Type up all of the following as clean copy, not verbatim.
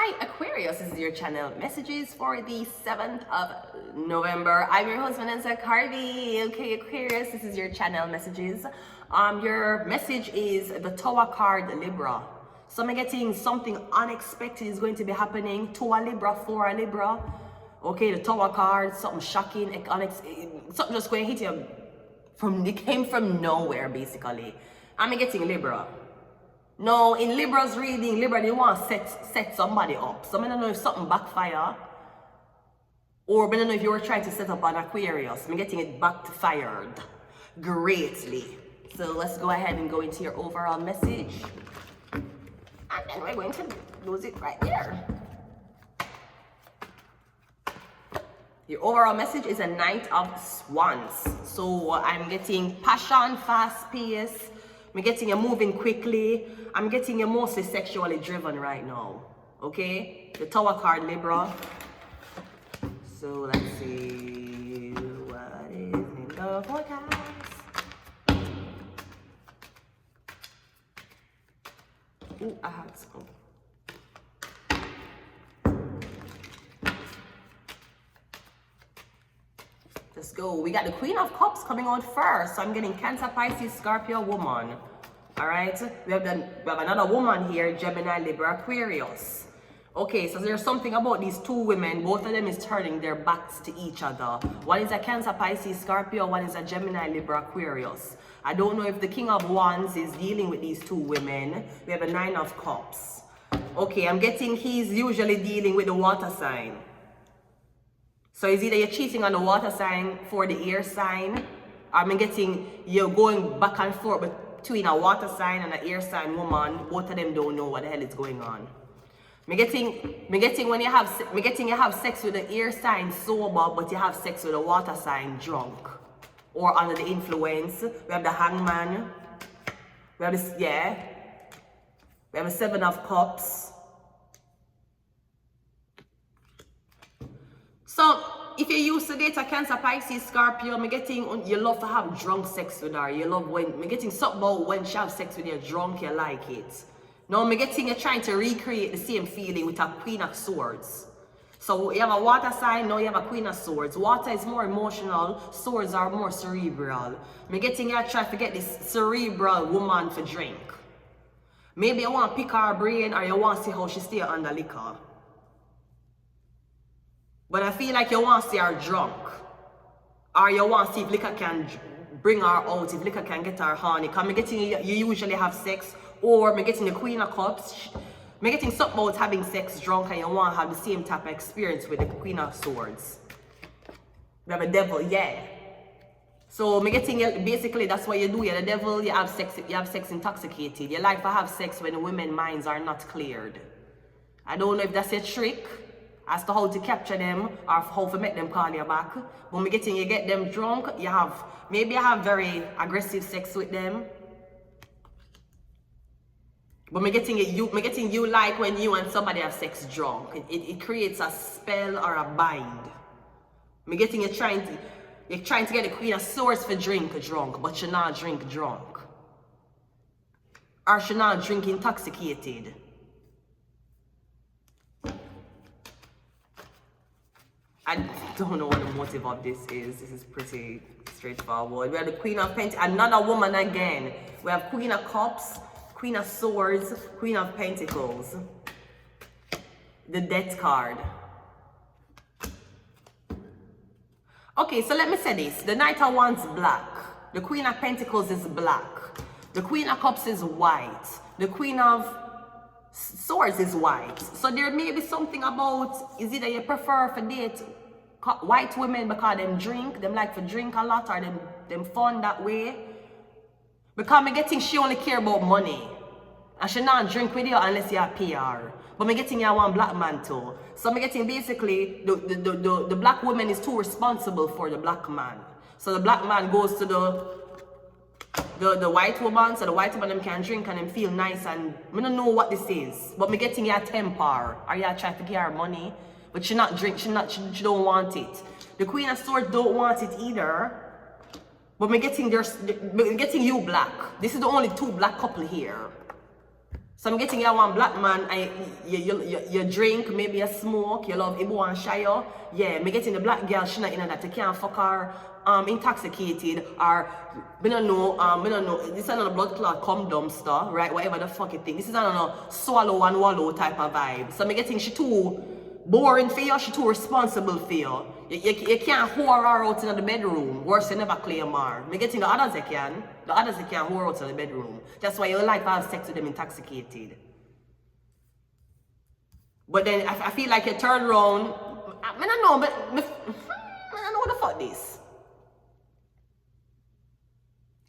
Hi Aquarius, this is your channel messages for the 7th of November. I'm your host Vanessa Carby. Okay Aquarius, this is your channel messages. Your message is the Tower card, Libra. So I'm getting something unexpected is going to be happening to a Libra, for a Libra. Okay, the Tower card, something shocking, something just going to hit you it came from nowhere basically. I'm getting Libra. No, in Libra's reading, Libra, they want to set somebody up. So I don't know if something backfire. Or I don't know if you were trying to set up an Aquarius. I'm getting it backfired greatly. So let's go ahead and go into your overall message. And then we're going to lose it right there. Your overall message is a Knight of Wands. So I'm getting passion, fast pace. I'm getting you moving quickly. I'm getting you mostly sexually driven right now. Okay? The Tower card, Libra. So let's see what is in the forecast. Ooh, I had some. Let's go. We got the Queen of Cups coming out first. So I'm getting Cancer, Pisces, Scorpio, woman. All right. We have another woman here, Gemini, Libra, Aquarius. Okay, so there's something about these two women. Both of them is turning their backs to each other. One is a Cancer, Pisces, Scorpio. One is a Gemini, Libra, Aquarius. I don't know if the King of Wands is dealing with these two women. We have a Nine of Cups. Okay, I'm getting he's usually dealing with the water sign. So it's either you're cheating on the water sign for the air sign, or I'm getting you're going back and forth between a water sign and an air sign woman. Both of them don't know what the hell is going on. Me getting when you have sex with the air sign sober, but you have sex with a water sign drunk or under the influence. We have the Hangman. We have this, yeah. We have a Seven of Cups. So, if you used to date a Cancer, Pisces, Scorpio, I'm getting you love to have drunk sex with her. You love when, I'm getting something about when she have sex with you drunk, you like it. Now, I'm getting you trying to recreate the same feeling with a Queen of Swords. So, you have a water sign, now you have a Queen of Swords. Water is more emotional, swords are more cerebral. I'm getting you try to get this cerebral woman to drink. Maybe you want to pick her brain or you want to see how she stay under liquor. But I feel like you want to see her drunk. Or you want to see if liquor can bring her out, if liquor can get her horny. Because I'm getting you usually have sex, or I'm getting the Queen of Cups. I'm getting something about having sex drunk and you want to have the same type of experience with the Queen of Swords. We have a devil, yeah. So I'm getting basically that's what you do. You're the devil, you have sex intoxicated. You like to have sex when the women's minds are not cleared. I don't know if that's a trick as to how to capture them or how to make them call you back. But me getting you get them drunk, maybe you have very aggressive sex with them. But me getting you like when you and somebody have sex drunk. It creates a spell or a bind. Me getting you trying to get the Queen of Swords for drink drunk, but she not drink drunk. Or she not drink intoxicated. I don't know what the motive of this is. This is pretty straightforward. We have the Queen of Pentacles, another woman again. We have Queen of Cups, Queen of Swords, Queen of Pentacles. The Death card. Okay, so let me say this. The Knight of Wands black. The Queen of Pentacles is black. The Queen of Cups is white. The Queen of Swords is white. So there may be something about, is it that you prefer to date white women because them like to drink a lot, or them fun that way? Because I'm getting she only care about money. And she not drink with you unless you have PR. But I'm getting you one black man too. So I'm getting basically the black woman is too responsible for the black man. So the black man goes to the white woman, so the white woman them can drink and them feel nice, and I don't know what this is, but me getting your temper, or you try to give her money, but she not drink, she don't want it. The Queen of Swords don't want it either, but me getting you black. This is the only two black couple here. So I'm getting you one black man, you drink, maybe you smoke, you love Ibu and Shayo. Yeah, me getting the black girl, she not in that, you can't fuck her intoxicated, or me don't know, this is not a blood clot cum dumpster, right? Whatever the fuck you think. This is not a swallow and wallow type of vibe. So me getting she too boring for you, she too responsible for you. You can't whore her out in the bedroom. Worse, you never claim her. Me getting the others you can. The others you can't whore out in the bedroom. That's why you like to have sex with them intoxicated. But then I feel like you turn around. I don't know, but I don't know what the fuck this.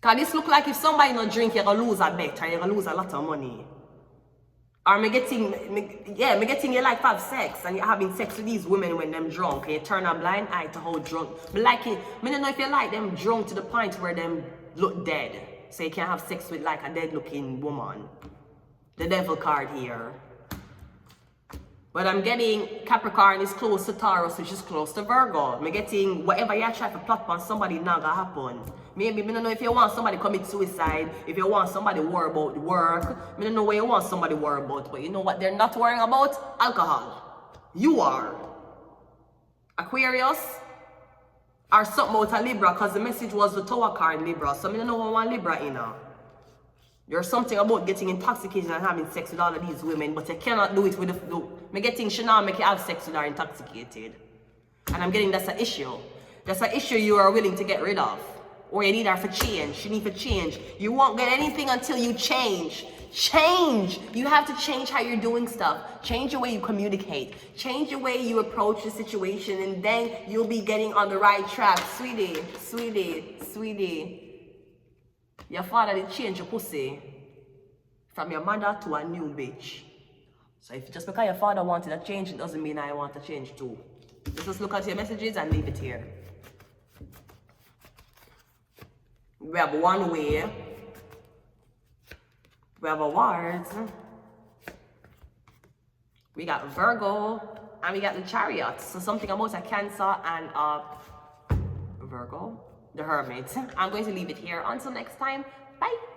Cause this look like if somebody not drink, you're gonna lose a bet or you're gonna lose a lot of money. Or me getting you like to have sex and you're having sex with these women when them drunk and you turn a blind eye to how drunk. But like it, I don't know if you like them drunk to the point where them look dead. So you can't have sex with like a dead looking woman. The devil card here. But I'm getting Capricorn is close to Taurus, which is close to Virgo. I'm getting whatever you try to plot on somebody not gonna happen. Maybe I don't know if you want somebody commit suicide, if you want somebody worry about work. I don't know what you want somebody worry about, but you know what they're not worrying about? Alcohol. You are. Aquarius or something about a Libra, because the message was the Tower card Libra. So I don't know what one Libra in now. There's something about getting intoxicated and having sex with all of these women, but you cannot do it with the... Me getting she now make you have sex with her intoxicated. And I'm getting that's an issue. That's an issue you are willing to get rid of. Or you need her for change. She need for change. You won't get anything until you change. Change! You have to change how you're doing stuff. Change the way you communicate. Change the way you approach the situation, and then you'll be getting on the right track. Sweetie, sweetie, sweetie. Your father did change your pussy from your mother to a new bitch. So if just because your father wanted a change, it doesn't mean I want a change too. Just look at your messages and leave it here. We have one way. We have awards. We got Virgo and we got the Chariot. So something about a Cancer and a Virgo. The Hermit. I'm going to leave it here. Until next time, bye.